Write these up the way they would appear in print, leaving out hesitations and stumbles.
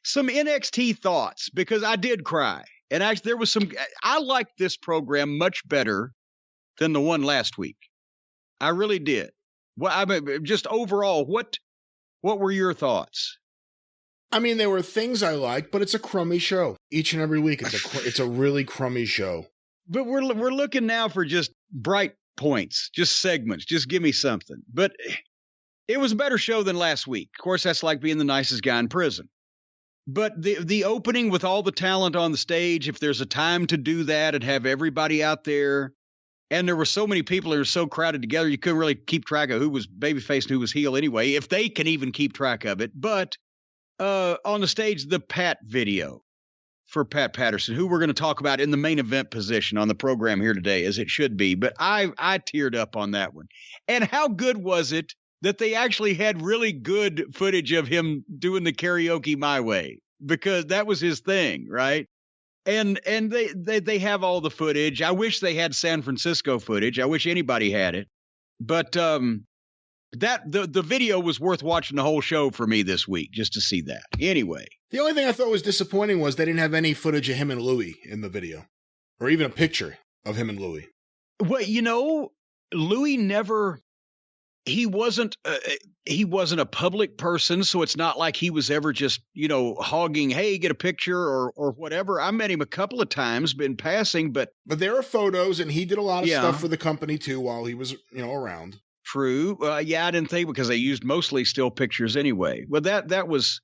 some NXT thoughts, because I did cry. And actually, I liked this program much better than the one last week. I really did. Well, I mean, just overall, what were your thoughts? I mean, there were things I liked, but it's a crummy show. Each and every week, it's a really crummy show. But we're looking now for just bright points, just segments. Just give me something. But it was a better show than last week. Of course, that's like being the nicest guy in prison. But the opening with all the talent on the stage, if there's a time to do that and have everybody out there, and there were so many people that were so crowded together, you couldn't really keep track of who was babyface and who was heel anyway, if they can even keep track of it. But on the stage, the Pat video for Pat Patterson, who we're going to talk about in the main event position on the program here today, as it should be. But I teared up on that one. And how good was it that they actually had really good footage of him doing the karaoke my way, because that was his thing, right? And they have all the footage. I wish they had San Francisco footage. I wish anybody had it. But the video was worth watching the whole show for me this week, just to see that. Anyway. The only thing I thought was disappointing was they didn't have any footage of him and Louis in the video, or even a picture of him and Louis. Well, Louis never... He wasn't a public person, so it's not like he was ever just, hogging, hey, get a picture or whatever. I met him a couple of times, been passing, but there are photos, and he did a lot of stuff for the company too while he was, around. True. I didn't think, because they used mostly still pictures anyway. Well, that was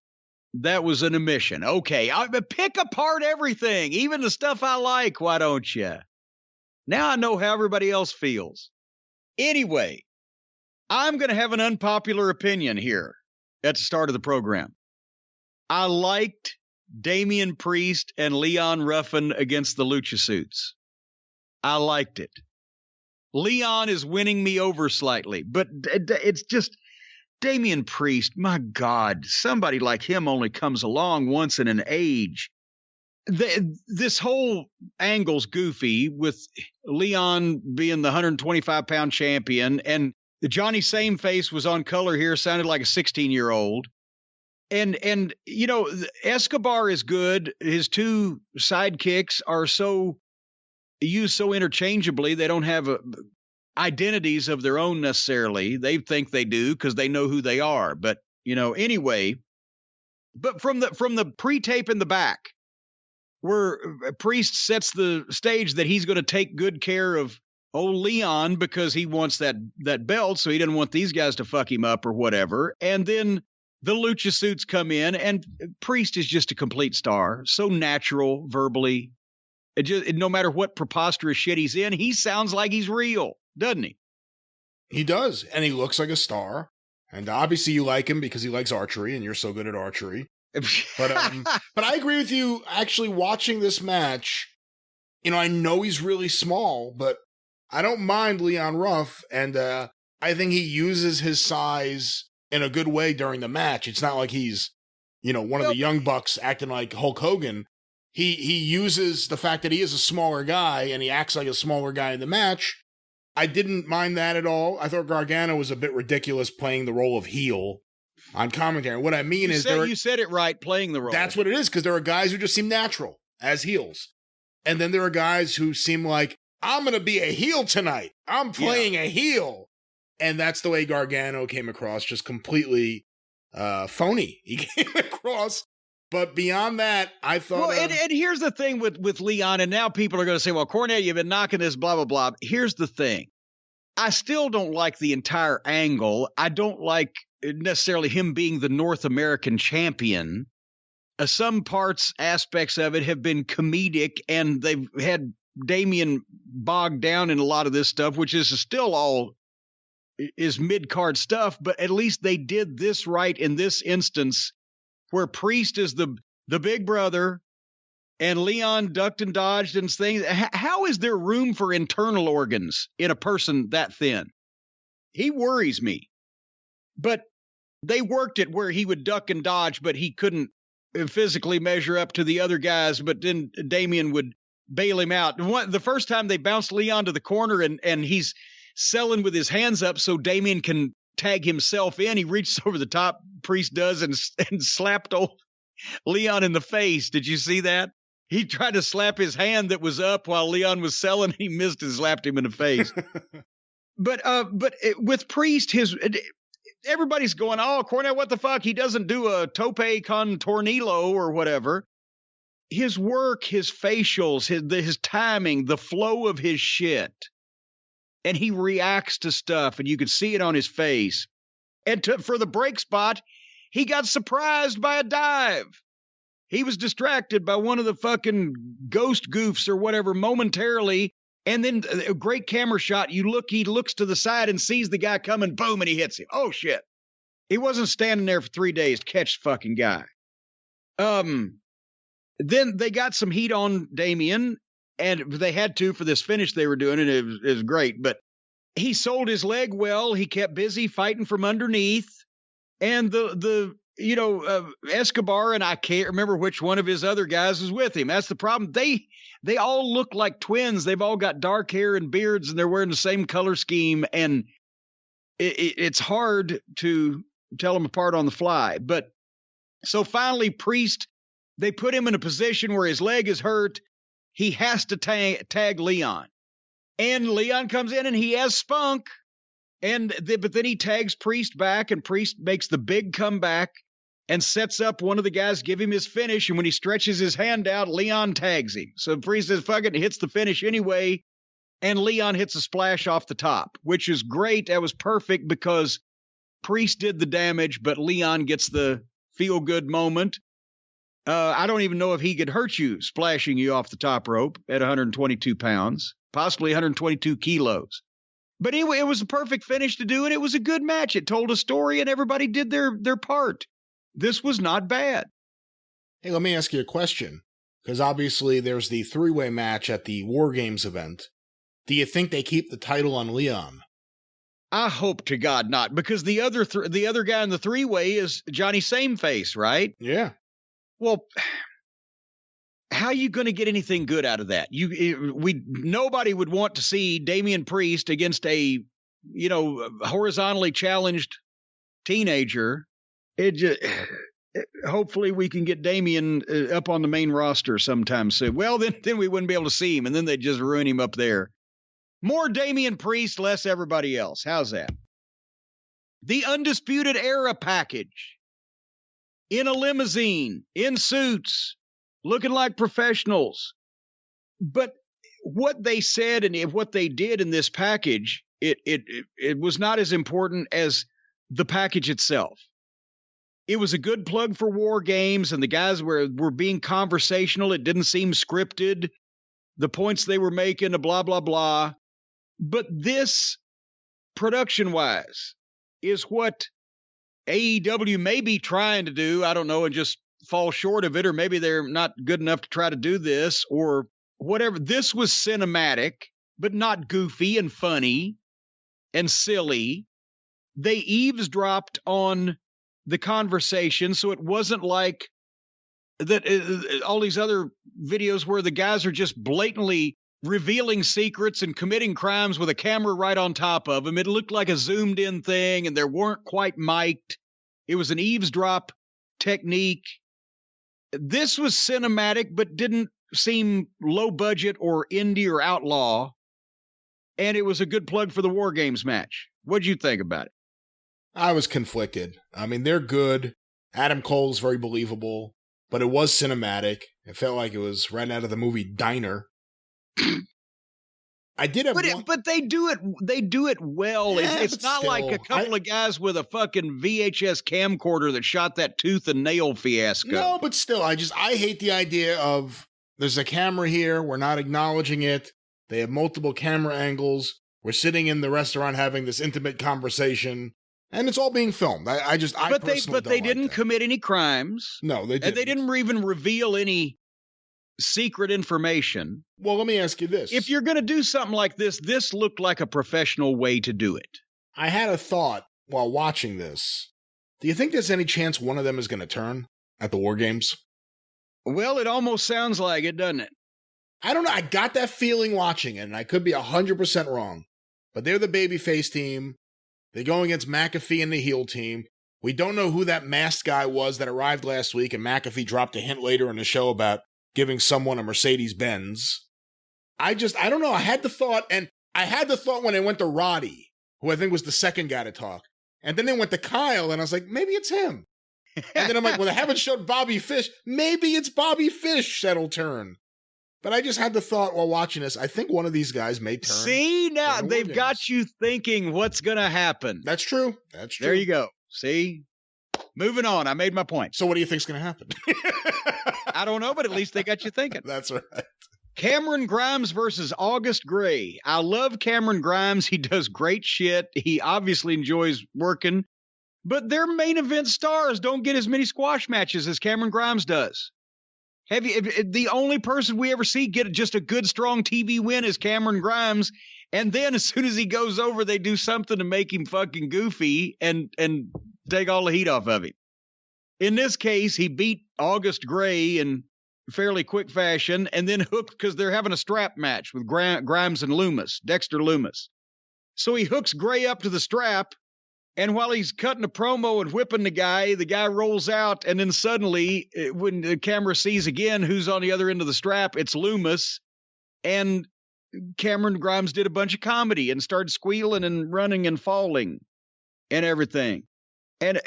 an omission. Okay, I pick apart everything, even the stuff I like. Why don't you? Now I know how everybody else feels. Anyway. I'm going to have an unpopular opinion here at the start of the program. I liked Damian Priest and Leon Ruffin against the Lucha Suits. I liked it. Leon is winning me over slightly, but it's just Damian Priest. My God, somebody like him only comes along once in an age. This whole angle's goofy, with Leon being the 125-pound champion, and the Johnny Sameface was on color here, sounded like a 16-year-old. And Escobar is good. His two sidekicks are used so interchangeably. They don't have identities of their own necessarily. They think they do because they know who they are. But, anyway. But from the pre-tape in the back, where Priest sets the stage that he's going to take good care of Leon because he wants that belt, so he doesn't want these guys to fuck him up or whatever. And then the Lucha Suits come in, and Priest is just a complete star. So natural verbally. No matter what preposterous shit he's in, he sounds like he's real, doesn't he? He does, and he looks like a star. And obviously you like him because he likes archery, and you're so good at archery. But I agree with you. Actually, watching this match, I know he's really small, but I don't mind Leon Ruff, and I think he uses his size in a good way during the match. It's not like he's, one of the young bucks acting like Hulk Hogan. He uses the fact that he is a smaller guy, and he acts like a smaller guy in the match. I didn't mind that at all. I thought Gargano was a bit ridiculous playing the role of heel on commentary. What I mean is... You said it right, playing the role. That's what it is, because there are guys who just seem natural as heels. And then there are guys who seem like, I'm going to be a heel tonight. I'm playing a heel. And that's the way Gargano came across, just completely phony. He came across. But beyond that, I thought... Well, and here's the thing with Leon, and now people are going to say, well, Cornette, you've been knocking this, blah, blah, blah. Here's the thing. I still don't like the entire angle. I don't like necessarily him being the North American champion. Some aspects of it have been comedic, and they've had Damian bogged down in a lot of this stuff, which is still all is mid-card stuff, but at least they did this right in this instance, where Priest is the big brother and Leon ducked and dodged and things. How is there room for internal organs in a person that thin? He worries me. But they worked it where he would duck and dodge, but he couldn't physically measure up to the other guys, but then Damian would bail him out. The first time they bounced Leon to the corner and he's selling with his hands up so Damian can tag himself in. He reaches over the top, Priest does, and slapped old Leon in the face. Did you see that? He tried to slap his hand that was up while Leon was selling. He missed and slapped him in the face. But with Priest, everybody's going, oh, Cornette, what the fuck? He doesn't do a tope con tornillo or whatever. His work, his facials, his timing, the flow of his shit. And he reacts to stuff, and you could see it on his face. And for the break spot, he got surprised by a dive. He was distracted by one of the fucking ghost goofs or whatever momentarily. And then a great camera shot. He looks to the side and sees the guy coming. Boom, and he hits him. Oh, shit. He wasn't standing there for 3 days to catch the fucking guy. Then they got some heat on Damien, and they had to for this finish they were doing, and it was great. But he sold his leg well. He kept busy fighting from underneath. And Escobar, and I can't remember which one of his other guys was with him. That's the problem. They all look like twins. They've all got dark hair and beards, and they're wearing the same color scheme. And it's hard to tell them apart on the fly. But so finally, Priest, they put him in a position where his leg is hurt. He has to tag Leon. And Leon comes in and he has spunk. But then he tags Priest back, and Priest makes the big comeback and sets up one of the guys, give him his finish. And when he stretches his hand out, Leon tags him. So Priest says, fuck it, and hits the finish anyway. And Leon hits a splash off the top, which is great. That was perfect because Priest did the damage, but Leon gets the feel-good moment. I don't even know if he could hurt you splashing you off the top rope at 122 pounds, possibly 122 kilos. But anyway, it was a perfect finish to do, and it was a good match. It told a story, and everybody did their part. This was not bad. Hey, let me ask you a question, because obviously there's the three-way match at the War Games event. Do you think they keep the title on Leon? I hope to God not, because the other guy in the three-way is Johnny Sameface, right? Yeah. Well, how are you going to get anything good out of that? Nobody would want to see Damian Priest against a, horizontally challenged teenager. Hopefully we can get Damian up on the main roster sometime soon. Well, then we wouldn't be able to see him, and then they'd just ruin him up there. More Damian Priest, less everybody else. How's that? The Undisputed Era package. In a limousine, in suits, looking like professionals. But what they said and what they did in this package, it was not as important as the package itself. It was a good plug for War Games, and the guys were being conversational. It didn't seem scripted. The points they were making, blah, blah, blah. But this, production-wise, is what AEW may be trying to do, I don't know, and just fall short of it, or maybe they're not good enough to try to do this, or whatever. This was cinematic, but not goofy and funny and silly. They eavesdropped on the conversation, so it wasn't like that all these other videos where the guys are just blatantly revealing secrets and committing crimes with a camera right on top of them. It looked like a zoomed in thing, and they weren't quite mic'd. It was an eavesdrop technique. This was cinematic, but didn't seem low budget or indie or outlaw. And it was a good plug for the War Games match. What'd you think about it? I was conflicted. I mean, they're good. Adam Cole's very believable, but it was cinematic. It felt like it was right out of the movie Diner. I did have but they do it well. Yeah, it's not still, like a couple of guys with a fucking VHS camcorder that shot that tooth and nail fiasco. No, but still, I hate the idea of there's a camera here, we're not acknowledging it. They have multiple camera angles. We're sitting in the restaurant having this intimate conversation, and it's all being filmed. But they didn't commit any crimes. No, they didn't. And they didn't even reveal any secret information. Well, let me ask you this. If you're going to do something like this looked like a professional way to do it. I had a thought while watching this. Do you think there's any chance one of them is going to turn at the War Games? Well, it almost sounds like it, doesn't it? I don't know. I got that feeling watching it, and I could be 100% wrong. But they're the babyface team. They're going against McAfee and the heel team. We don't know who that masked guy was that arrived last week, and McAfee dropped a hint later in the show about giving someone a Mercedes-Benz. I don't know. I had the thought when they went to Roddy, who I think was the second guy to talk. And then they went to Kyle, and I was like, maybe it's him. And then I'm like, well, they haven't showed Bobby Fish. Maybe it's Bobby Fish that'll turn. But I just had the thought while watching this, I think one of these guys may turn. See, now they've got you thinking what's going to happen. That's true. There you go. See? Moving on. I made my point. So what do you think's going to happen? I don't know, but at least they got you thinking. That's right. Cameron Grimes versus August Gray. I love Cameron Grimes. He does great shit. He obviously enjoys working. But their main event stars don't get as many squash matches as Cameron Grimes does. The only person we ever see get just a good, strong TV win is Cameron Grimes. And then as soon as he goes over, they do something to make him fucking goofy and take all the heat off of him. In this case, he beat August Gray in fairly quick fashion and then hooked because they're having a strap match with Grimes and Loomis, Dexter Loomis. So he hooks Gray up to the strap. And while he's cutting a promo and whipping the guy rolls out. And then suddenly, when the camera sees again who's on the other end of the strap, it's Loomis. And Cameron Grimes did a bunch of comedy and started squealing and running and falling and everything. And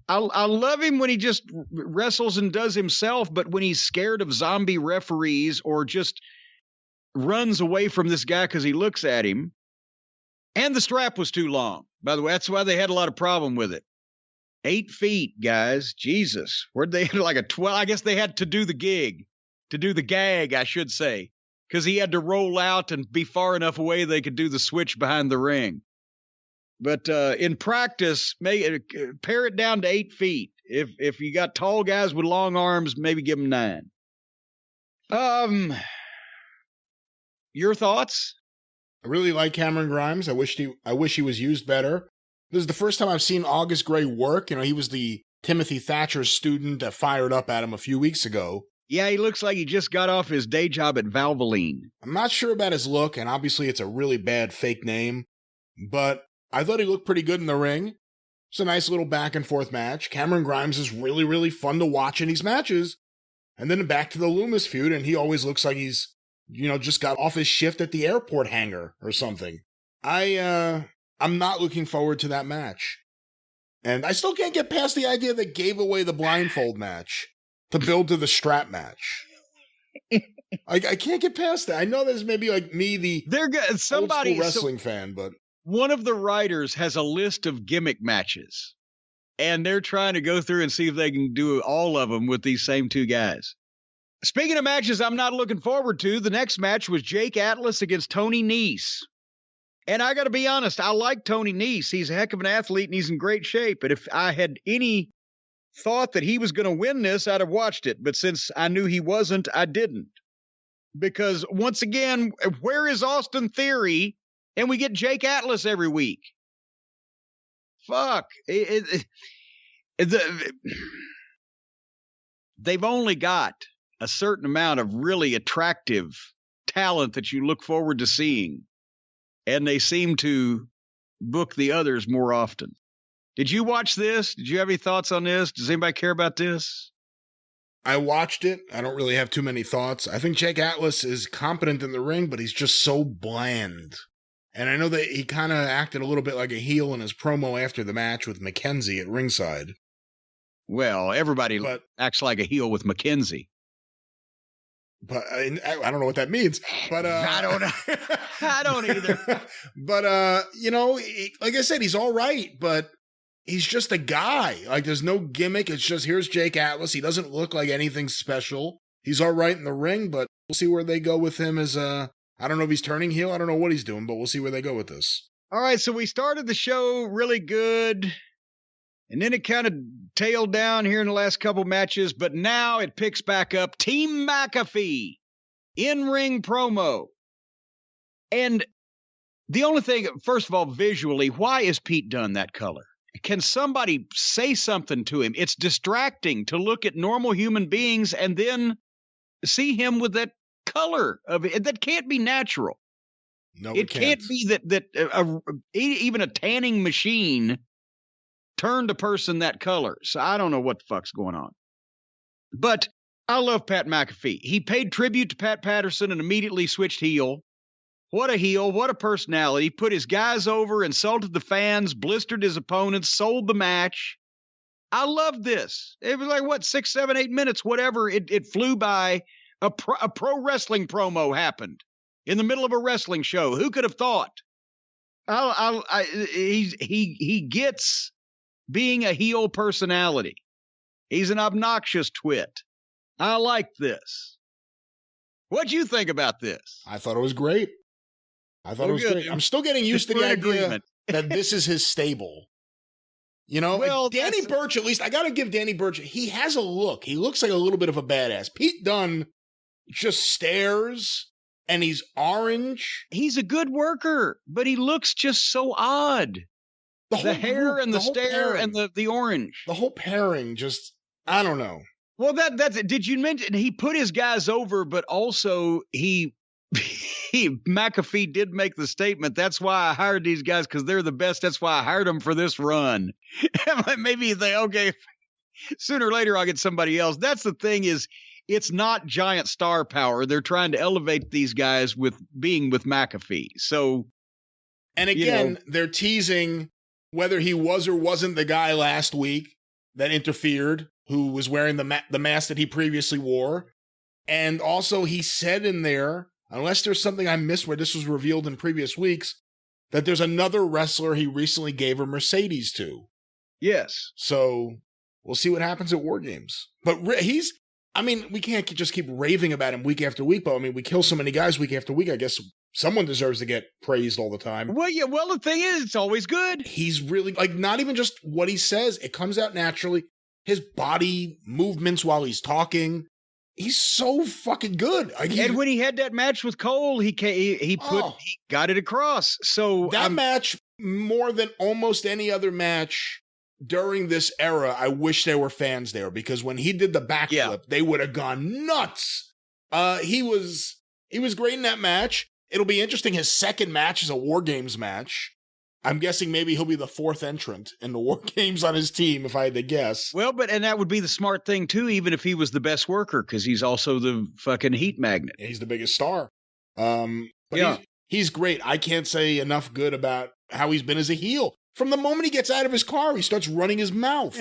I love him when he just wrestles and does himself. But when he's scared of zombie referees or just runs away from this guy because he looks at him. And the strap was too long. By the way, that's why they had a lot of problem with it. 8 feet, guys. Jesus. Where'd they like a 12? I guess they had to do the gag, I should say. Because he had to roll out and be far enough away they could do the switch behind the ring. But in practice, pare it down to 8 feet. If you got tall guys with long arms, maybe give them 9. Your thoughts? I really like Cameron Grimes. I wish he was used better. This is the first time I've seen August Gray work. You know, he was the Timothy Thatcher student that fired up at him a few weeks ago. Yeah, he looks like he just got off his day job at Valvoline. I'm not sure about his look, and obviously it's a really bad fake name, but I thought he looked pretty good in the ring. It's a nice little back and forth match. Cameron Grimes is really, really fun to watch in these matches. And then back to the Loomis feud, and he always looks like he's just got off his shift at the airport hangar or something. I'm not looking forward to that match. And I still can't get past the idea they gave away the blindfold match to build to the strap match. I can't get past that. I know there's maybe like me, the old school wrestling fan, but one of the writers has a list of gimmick matches, and they're trying to go through and see if they can do all of them with these same 2 guys. Speaking of matches I'm not looking forward to, the next match was Jake Atlas against Tony Nese. And I got to be honest, I like Tony Nese. He's a heck of an athlete and he's in great shape. But if I had any thought that he was going to win this, I'd have watched it. But since I knew he wasn't, I didn't. Because once again, where is Austin Theory? And we get Jake Atlas every week. Fuck. They've only got a certain amount of really attractive talent that you look forward to seeing. And they seem to book the others more often. Did you watch this? Did you have any thoughts on this? Does anybody care about this? I watched it. I don't really have too many thoughts. I think Jake Atlas is competent in the ring, but he's just so bland. And I know that he kind of acted a little bit like a heel in his promo after the match with McKenzie at ringside. Well, everybody acts like a heel with McKenzie. But I don't know what that means. But I don't know. I don't either. But like I said, he's all right, but he's just a guy. Like, there's no gimmick. It's just, here's Jake Atlas. He doesn't look like anything special. He's all right in the ring, but we'll see where they go with him as I don't know if he's turning heel. I don't know what he's doing, but we'll see where they go with this. All right, so we started the show really good, and then it kind of tailed down here in the last couple matches, but now it picks back up. Team McAfee, in-ring promo. And the only thing, first of all, visually, why is Pete Dunne that color? Can somebody say something to him? It's distracting to look at normal human beings and then see him with that color of it. That can't be natural. No, it can't be that even a tanning machine turned a person that color. So I don't know what the fuck's going on. But I love Pat McAfee. He paid tribute to Pat Patterson and immediately switched heel. What a heel. What a personality. Put his guys over, insulted the fans, blistered his opponents, sold the match. I love this. It was like, 6, 7, 8 minutes, whatever. It flew by. A pro wrestling promo happened in the middle of a wrestling show. Who could have thought? He gets being a heel personality. He's an obnoxious twit. I like this. What'd you think about this? I thought it was great. Great. I'm still getting used to the idea that this is his stable. You know, well, Danny Burch, at least, I got to give Danny Burch, he has a look. He looks like a little bit of a badass. Pete Dunne just stares, and he's orange. He's a good worker, but he looks just so odd. The hair group, and the stare pairing, and the orange. The whole pairing just, I don't know. Well, that's it. Did you mention he put his guys over, but also McAfee did make the statement, that's why I hired these guys, because they're the best. That's why I hired them for this run. Maybe you think, okay, sooner or later I'll get somebody else. That's the thing is, it's not giant star power. They're trying to elevate these guys with being with McAfee. So, and again, they're teasing whether he was or wasn't the guy last week that interfered, who was wearing the mask that he previously wore. And also he said in there, unless there's something I missed where this was revealed in previous weeks, that there's another wrestler he recently gave a Mercedes to. Yes. So we'll see what happens at War Games. But we can't just keep raving about him week after week, but we kill so many guys week after week. I guess someone deserves to get praised all the time. Well, yeah, the thing is, it's always good. He's really, not even just what he says, it comes out naturally. His body movements while he's talking. He's so fucking good. And when he had that match with Cole, he got it across. So that match, more than almost any other match during this era, I wish there were fans there, because when he did the backflip, they would have gone nuts. He was great in that match. It'll be interesting. His second match is a War Games match. I'm guessing maybe he'll be the fourth entrant in the War Games on his team, if I had to guess. Well, and that would be the smart thing, too, even if he was the best worker, because he's also the fucking heat magnet. He's the biggest star. He's great. I can't say enough good about how he's been as a heel. From the moment he gets out of his car, he starts running his mouth.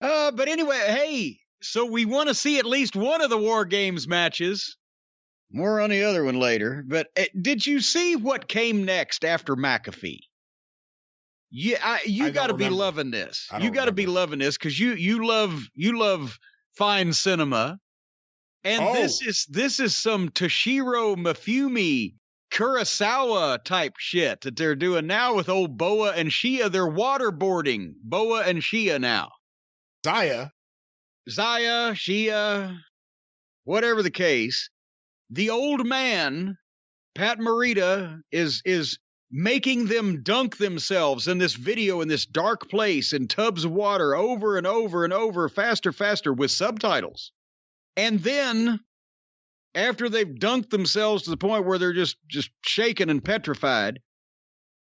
But anyway, hey, so we want to see at least one of the War Games matches. More on the other one later. But did you see what came next after McAfee? Yeah, you got to be loving this. You got to be loving this because you love fine cinema, and this is some Toshiro Mifune Kurosawa type shit that they're doing now with old Boa and Shia. They're waterboarding Boa and Shia now. Zaya, Shia, whatever the case. The old man, Pat Morita, is making them dunk themselves in this video in this dark place in tubs of water over and over and over, faster, with subtitles. And then, after they've dunked themselves to the point where they're just shaken and petrified,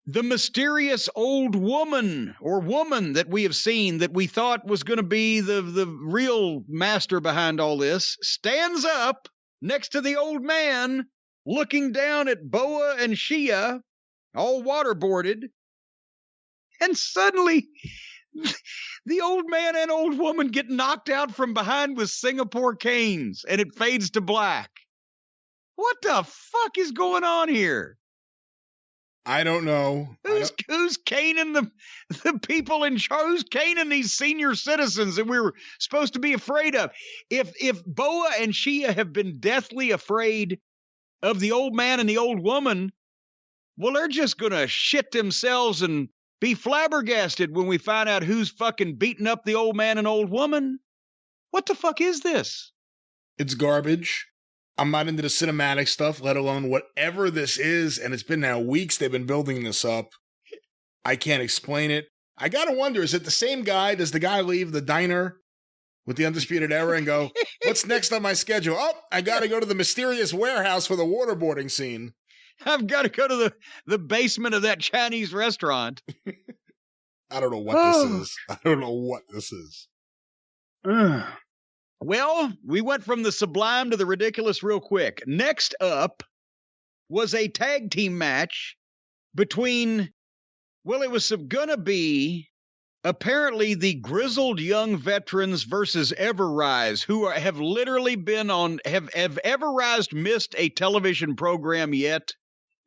the mysterious old woman that we have seen that we thought was going to be the real master behind all this stands up next to the old man, looking down at Boa and Shia, all waterboarded. And suddenly, the old man and old woman get knocked out from behind with Singapore canes, and it fades to black. What the fuck is going on here? I don't know. Who's caning the people in charge? Who's caning these senior citizens that we were supposed to be afraid of? If Boa and Shia have been deathly afraid of the old man and the old woman, well, they're just going to shit themselves and be flabbergasted when we find out who's fucking beating up the old man and old woman. What the fuck is this? It's garbage. I'm not into the cinematic stuff, let alone whatever this is, and it's been now weeks they've been building this up. I can't explain it. I gotta wonder, is it the same guy? Does the guy leave the diner with the Undisputed Era and go, what's next on my schedule? Oh, I gotta go to the mysterious warehouse for the waterboarding scene. I've got to go to the basement of that Chinese restaurant. I don't know what this is. I don't know what this is. Well, we went from the sublime to the ridiculous real quick. Next up was a tag team match between, well, it was gonna be apparently the grizzled young veterans versus Everrise, who have literally been on, have Everrise missed a television program yet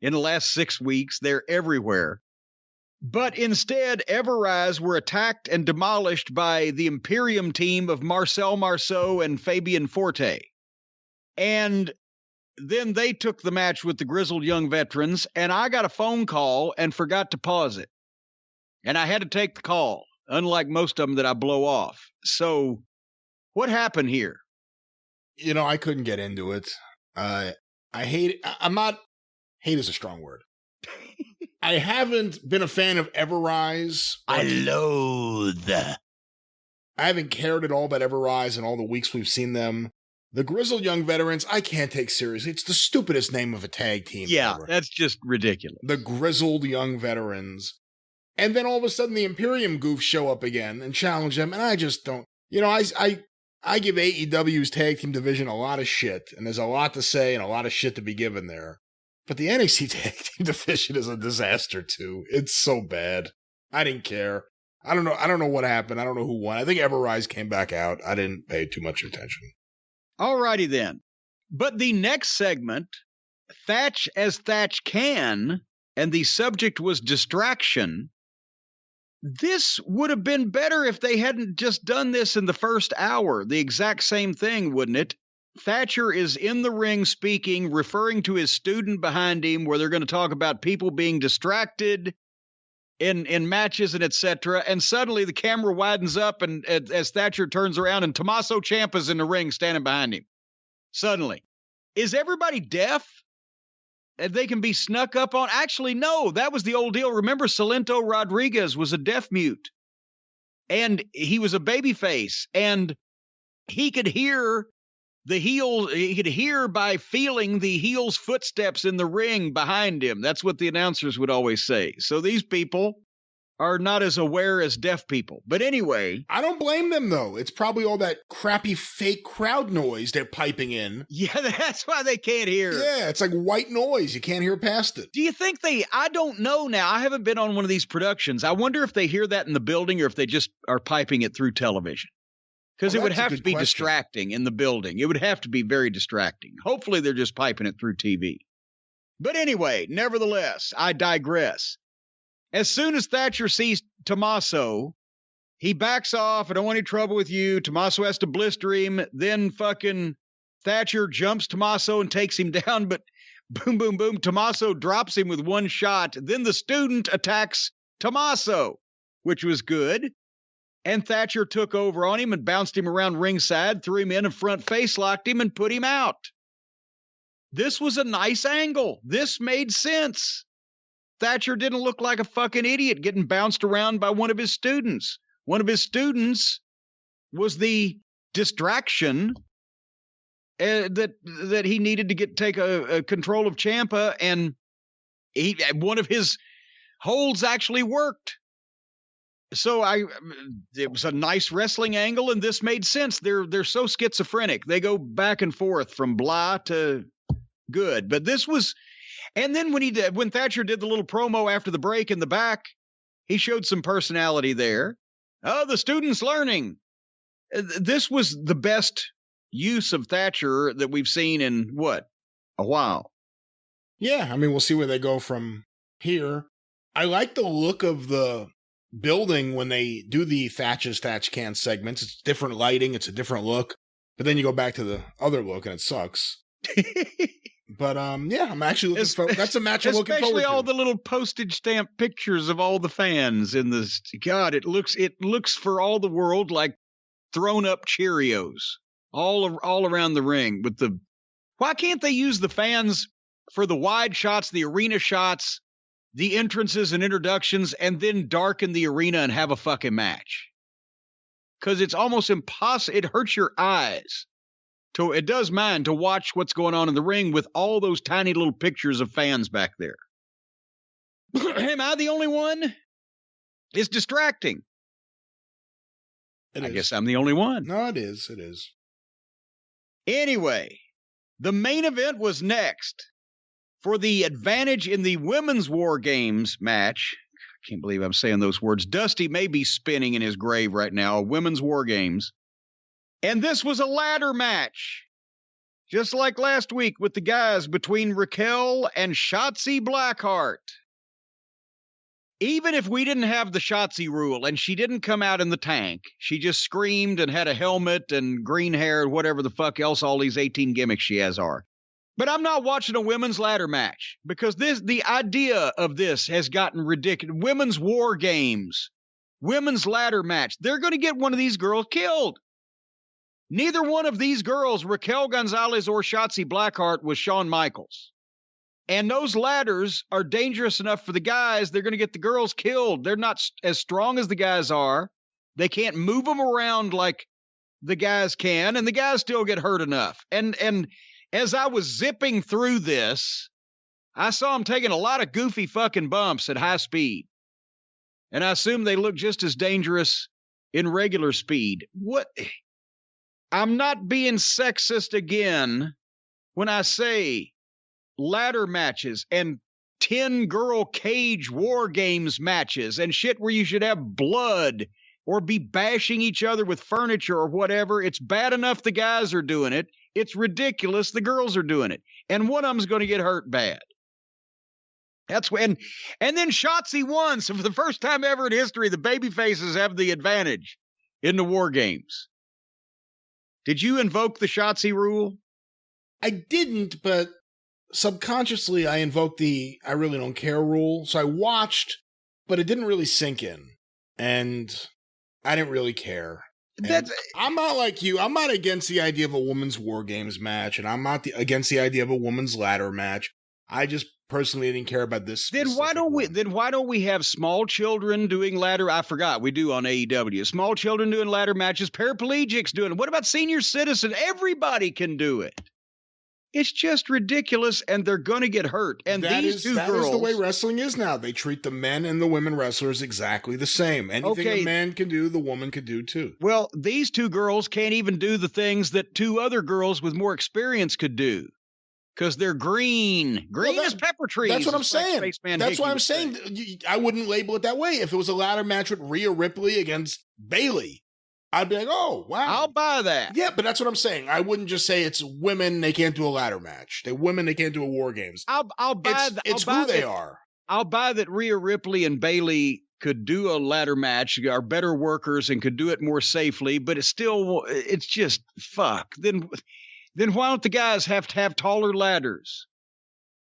in the last 6 weeks? They're everywhere. But instead, Everrise were attacked and demolished by the Imperium team of Marcel Marceau and Fabian Forte. And then they took the match with the grizzled young veterans, and I got a phone call and forgot to pause it. And I had to take the call, unlike most of them that I blow off. So what happened here? You know, I couldn't get into it. I hate it. Hate is a strong word. I haven't been a fan of Everrise. I loathe. I haven't cared at all about Everrise in all the weeks we've seen them. The Grizzled Young Veterans, I can't take seriously. It's the stupidest name of a tag team ever. That's just ridiculous. The Grizzled Young Veterans. And then all of a sudden the Imperium goofs show up again and challenge them, and I just don't. You know, I give AEW's tag team division a lot of shit, and there's a lot to say and a lot of shit to be given there. But the NXT tag team division is a disaster too. It's so bad. I didn't care. I don't know what happened. I don't know who won. I think Everrise came back out. I didn't pay too much attention. Alrighty then. But the next segment, Thatch as Thatch Can, and the subject was distraction. This would have been better if they hadn't just done this in the first hour. The exact same thing, wouldn't it? Thatcher is in the ring speaking, referring to his student behind him, where they're going to talk about people being distracted in matches and etc. And suddenly the camera widens up, and as Thatcher turns around, and Tommaso Ciampa's in the ring standing behind him. Suddenly. Is everybody deaf? They can be snuck up on? Actually, no, that was the old deal. Remember, Salento Rodriguez was a deaf mute, and he was a babyface, and he could hear the heel. He could hear by feeling the heel's footsteps in the ring behind him. That's what the announcers would always say. So these people are not as aware as deaf people. But anyway. I don't blame them, though. It's probably all that crappy fake crowd noise they're piping in. Yeah, that's why they can't hear. Yeah, it's like white noise. You can't hear past it. Do you think I don't know now. I haven't been on one of these productions. I wonder if they hear that in the building or if they just are piping it through television. Because it would have to be distracting in the building. It would have to be very distracting. Hopefully they're just piping it through TV. But anyway, nevertheless, I digress. As soon as Thatcher sees Tommaso, he backs off. I don't want any trouble with you. Tommaso has to blister him. Then fucking Thatcher jumps Tommaso and takes him down. But boom, boom, boom. Tommaso drops him with one shot. Then the student attacks Tommaso, which was good. And Thatcher took over on him and bounced him around ringside, threw him in and front face locked him and put him out. This was a nice angle. This made sense. Thatcher didn't look like a fucking idiot getting bounced around by one of his students. One of his students was the distraction that he needed to take a control of Ciampa, and one of his holds actually worked. So it was a nice wrestling angle, and this made sense. They're so schizophrenic. They go back and forth from blah to good. But this was, and then when Thatcher did the little promo after the break in the back, he showed some personality there. Oh, the student's learning. This was the best use of Thatcher that we've seen in a while. Yeah, I mean, we'll see where they go from here. I like the look of the building when they do the Thatch Can segments. It's different lighting, it's a different look, but then you go back to the other look and it sucks. But yeah, I'm actually looking for that's a match I'm looking forward to. Especially all the little postage stamp pictures of all the fans in this. God, it looks for all the world like thrown up Cheerios all around the ring with the. Why can't they use the fans for the wide shots, the arena shots, the entrances and introductions, and then darken the arena and have a fucking match? Because it's almost impossible. It hurts your eyes. It does mine to watch what's going on in the ring with all those tiny little pictures of fans back there. Am I the only one? It's distracting. I guess I'm the only one. No, it is. It is. Anyway, the main event was next. For the advantage in the Women's War Games match, I can't believe I'm saying those words. Dusty may be spinning in his grave right now. Women's War Games. And this was a ladder match. Just like last week with the guys between Raquel and Shotzi Blackheart. Even if we didn't have the Shotzi rule and she didn't come out in the tank, she just screamed and had a helmet and green hair and whatever the fuck else all these 18 gimmicks she has are. But I'm not watching a women's ladder match because the idea of this has gotten ridiculous. Women's War Games, women's ladder match. They're going to get one of these girls killed. Neither one of these girls, Raquel Gonzalez or Shotzi Blackheart, was Shawn Michaels. And those ladders are dangerous enough for the guys. They're going to get the girls killed. They're not as strong as the guys are. They can't move them around like the guys can, and the guys still get hurt enough. And as I was zipping through this, I saw them taking a lot of goofy fucking bumps at high speed. And I assume they look just as dangerous in regular speed. What? I'm not being sexist again when I say ladder matches and 10-girl cage war games matches and shit where you should have blood or be bashing each other with furniture or whatever. It's bad enough the guys are doing it. It's ridiculous the girls are doing it. And one of them's going to get hurt bad. That's when. And then Shotzi won. So for the first time ever in history, the babyfaces have the advantage in the war games. Did you invoke the Shotzi rule? I didn't, but subconsciously I invoked the I really don't care rule. So I watched, but it didn't really sink in. And I didn't really care. I'm not like you. I'm not against the idea of a women's war games match, and I'm not against the idea of a women's ladder match. I just personally didn't care about this. Then why don't we have small children doing ladder? I forgot we do on AEW. Small children doing ladder matches, paraplegics doing it. What about senior citizen? Everybody can do it. It's just ridiculous, and they're going to get hurt. And that is the way wrestling is now. They treat the men and the women wrestlers exactly the same. Anything a man can do, the woman can do too. Well, these two girls can't even do the things that two other girls with more experience could do. Because they're green. Green as pepper trees. That's what I'm saying. That's why I'm saying I wouldn't label it that way. If it was a ladder match with Rhea Ripley against Bayley, I'd be like, oh, wow. I'll buy that. Yeah, but that's what I'm saying. I wouldn't just say it's women, they can't do a ladder match. They're women, they can't do a war games. I'll buy that. It's who they are. I'll buy that Rhea Ripley and Bayley could do a ladder match, are better workers and could do it more safely, but it's just fuck. Then why don't the guys have to have taller ladders?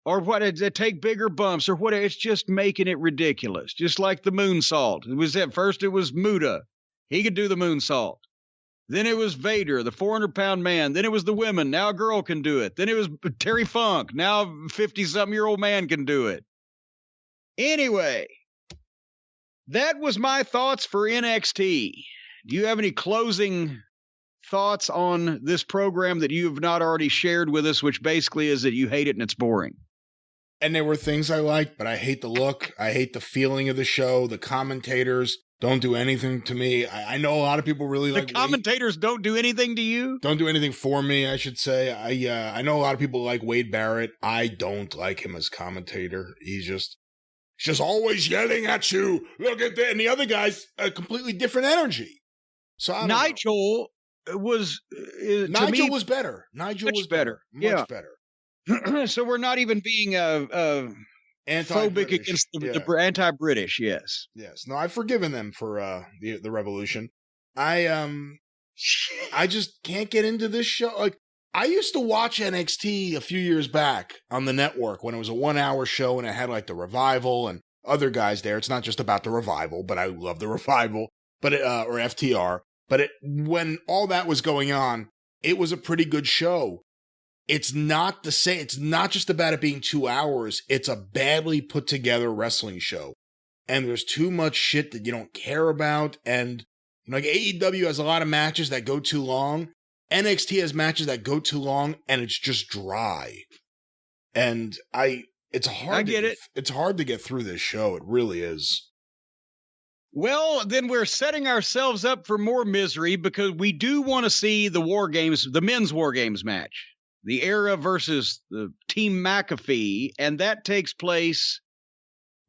Or what? They take bigger bumps or whatever. It's just making it ridiculous. Just like the moonsault. First it was Muta. He could do the moonsault. Then it was Vader, the 400-pound man. Then it was the women. Now a girl can do it. Then it was Terry Funk. Now a 50-something-year-old man can do it. Anyway, that was my thoughts for NXT. Do you have any closing thoughts on this program that you have not already shared with us, which basically is that you hate it and it's boring? And there were things I liked, but I hate the look. I hate the feeling of the show. The commentators don't do anything to me. I know a lot of people really like... The commentators don't do anything to you? Don't do anything for me, I should say. I know a lot of people like Wade Barrett. I don't like him as commentator. He's just always yelling at you. Look at that. And the other guy's a completely different energy. So Nigel was... Nigel was better. Nigel was better. Much better. So we're not even being... phobic against the anti-British, yes. Yes. No, I've forgiven them for the revolution. I just can't get into this show. Like, I used to watch NXT a few years back on the network when it was a 1-hour show and it had like the Revival and other guys there. It's not just about the Revival, but I love the Revival, but or FTR. But when all that was going on, it was a pretty good show. It's not the same. It's not just about it being 2 hours. It's a badly put together wrestling show. And there's too much shit that you don't care about. And like AEW has a lot of matches that go too long. NXT has matches that go too long and it's just dry. And it's hard to get through this show. It really is. Well, then we're setting ourselves up for more misery because we do want to see the War Games, the men's War Games match, the Era versus the Team McAfee, and that takes place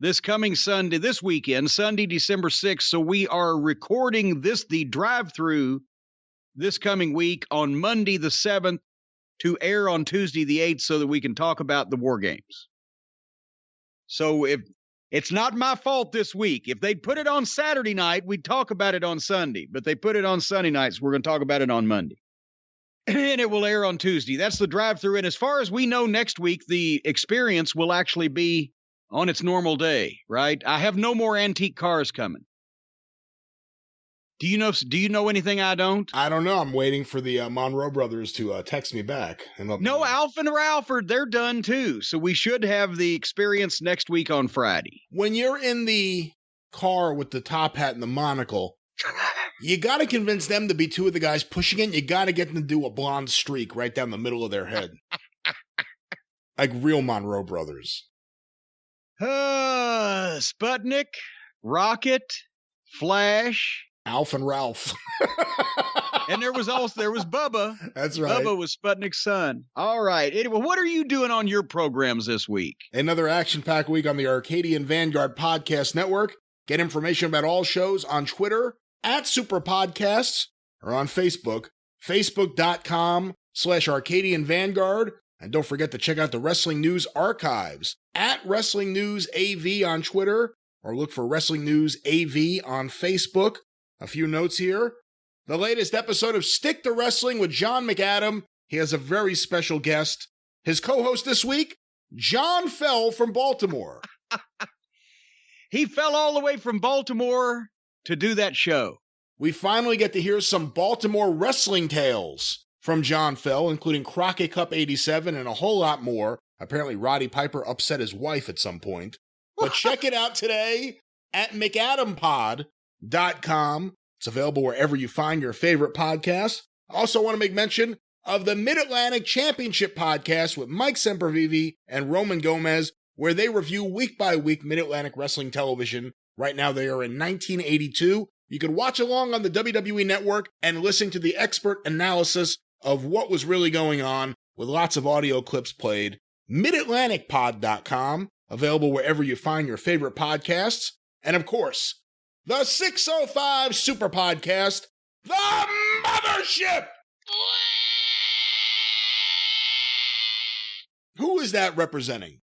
this coming Sunday, this weekend, Sunday, December 6th. So we are recording the Drive-Thru, this coming week on Monday the 7th to air on Tuesday the 8th so that we can talk about the War Games. So if it's not my fault this week. If they'd put it on Saturday night, we'd talk about it on Sunday. But they put it on Sunday night, so we're going to talk about it on Monday. And it will air on Tuesday. That's the Drive-Thru. And as far as we know, next week, the experience will actually be on its normal day, right? I have no more antique cars coming. Do you know anything I don't? I don't know. I'm waiting for the Monroe brothers to text me back. No, Alf and Ralford, they're done too. So we should have the experience next week on Friday. When you're in the car with the top hat and the monocle, you got to convince them to be two of the guys pushing it. You got to get them to do a blonde streak right down the middle of their head. Like real Monroe brothers. Sputnik, Rocket, Flash, Alf and Ralph. And there was Bubba. That's right. Bubba was Sputnik's son. All right. Anyway, what are you doing on your programs this week? Another action-packed week on the Arcadian Vanguard Podcast Network. Get information about all shows on Twitter at Superpodcasts or on Facebook, facebook.com/Arcadian Vanguard. And don't forget to check out the Wrestling News Archives at Wrestling News AV on Twitter or look for Wrestling News AV on Facebook. A few notes here. The latest episode of Stick to Wrestling with John McAdam. He has a very special guest. His co-host this week, John Fell from Baltimore. He fell all the way from Baltimore to do that show. We finally get to hear some Baltimore wrestling tales from John Fell, including Crockett Cup 87 and a whole lot more. Apparently, Roddy Piper upset his wife at some point. But check it out today at McAdamPod.com. It's available wherever you find your favorite podcasts. I also want to make mention of the Mid-Atlantic Championship podcast with Mike Sempervive and Roman Gomez, where they review week by week Mid-Atlantic Wrestling television. Right now they are in 1982. You can watch along on the WWE Network and listen to the expert analysis of what was really going on with lots of audio clips played. MidAtlanticPod.com, available wherever you find your favorite podcasts. And of course, the 605 Super Podcast, The Mothership! Who is that representing?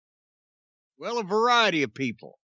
Well, a variety of people.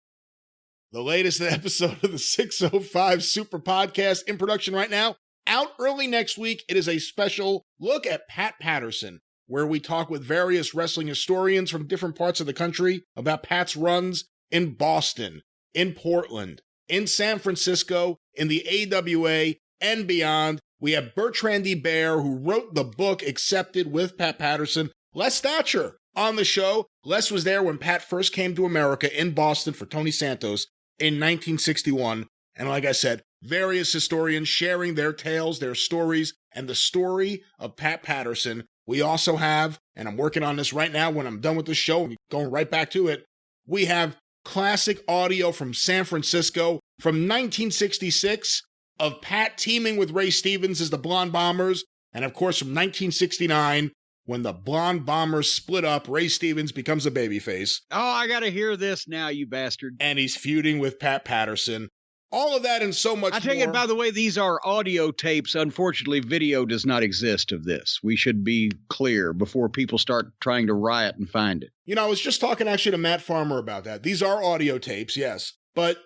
The latest episode of the 605 Super Podcast in production right now, out early next week. It is a special look at Pat Patterson, where we talk with various wrestling historians from different parts of the country about Pat's runs in Boston, in Portland, in San Francisco, in the AWA, and beyond. We have Bertrand D. Bear, who wrote the book Accepted with Pat Patterson. Les Thatcher on the show. Les was there when Pat first came to America in Boston for Tony Santos in 1961. And like I said, various historians sharing their tales, their stories, and the story of Pat Patterson. We also have, and I'm working on this right now when I'm done with the show, I'm going right back to it, we have classic audio from San Francisco from 1966 of Pat teaming with Ray Stevens as the Blonde Bombers, and of course from 1969 when the Blonde Bombers split up, Ray Stevens becomes a babyface. Oh, I gotta hear this now, you bastard. And he's feuding with Pat Patterson. All of that and so much more. I take it, by the way, these are audio tapes. Unfortunately, video does not exist of this. We should be clear before people start trying to riot and find it. You know, I was just talking actually to Matt Farmer about that. These are audio tapes, yes. But,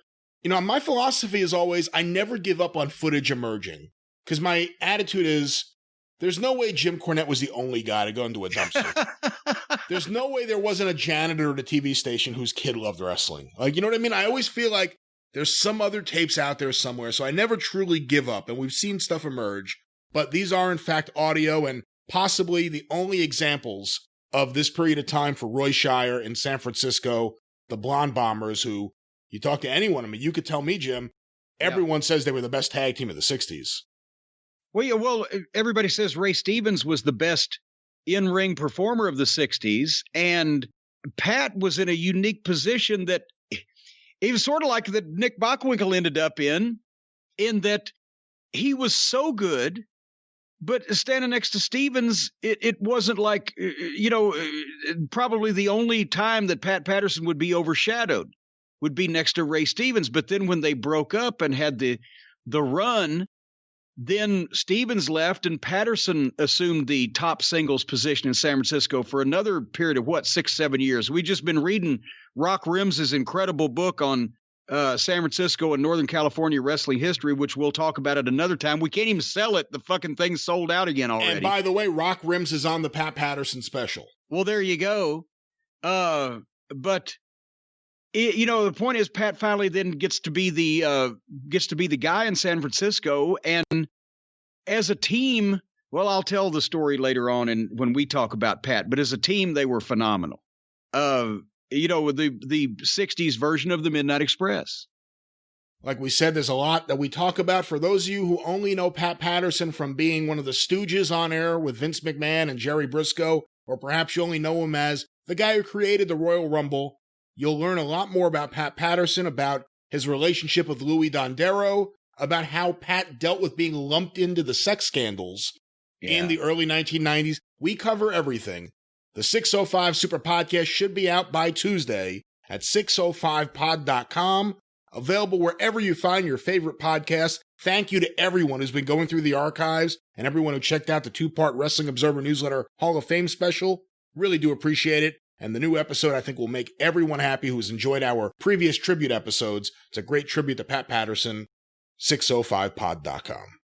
you know, my philosophy is always, I never give up on footage emerging. Because my attitude is, there's no way Jim Cornette was the only guy to go into a dumpster. There's no way there wasn't a janitor at a TV station whose kid loved wrestling. Like, you know what I mean? I always feel like there's some other tapes out there somewhere, so I never truly give up, and we've seen stuff emerge. But these are, in fact, audio and possibly the only examples of this period of time for Roy Shire in San Francisco, the Blonde Bombers, who, you talk to anyone, I mean, you could tell me, Jim, everyone says they were the best tag team of the 60s. Well, yeah, well, everybody says Ray Stevens was the best in-ring performer of the 60s, and Pat was in a unique position that He was sort of like that Nick Bockwinkel ended up in that he was so good, but standing next to Stevens, it wasn't like, probably the only time that Pat Patterson would be overshadowed would be next to Ray Stevens. But then when they broke up and had the run, then Stevens left and Patterson assumed the top singles position in San Francisco for another period of 6-7 years. We've just been reading Rock Rims's incredible book on San Francisco and Northern California wrestling history, which we'll talk about at another time. We can't even sell it. The fucking thing's sold out again already. And by the way, Rock Rims is on the Pat Patterson special. Well, there you go. But the point is, Pat finally then gets to be the guy in San Francisco, and as a team, well, I'll tell the story later on, and when we talk about Pat. But as a team, they were phenomenal. With the '60s version of the Midnight Express. Like we said, there's a lot that we talk about. For those of you who only know Pat Patterson from being one of the Stooges on air with Vince McMahon and Jerry Briscoe, or perhaps you only know him as the guy who created the Royal Rumble, you'll learn a lot more about Pat Patterson, about his relationship with Louis Dondero, about how Pat dealt with being lumped into the sex scandals in the early 1990s. We cover everything. The 605 Super Podcast should be out by Tuesday at 605pod.com, available wherever you find your favorite podcasts. Thank you to everyone who's been going through the archives and everyone who checked out the 2-part Wrestling Observer Newsletter Hall of Fame special. Really do appreciate it. And the new episode, I think, will make everyone happy who's enjoyed our previous tribute episodes. It's a great tribute to Pat Patterson. 605pod.com.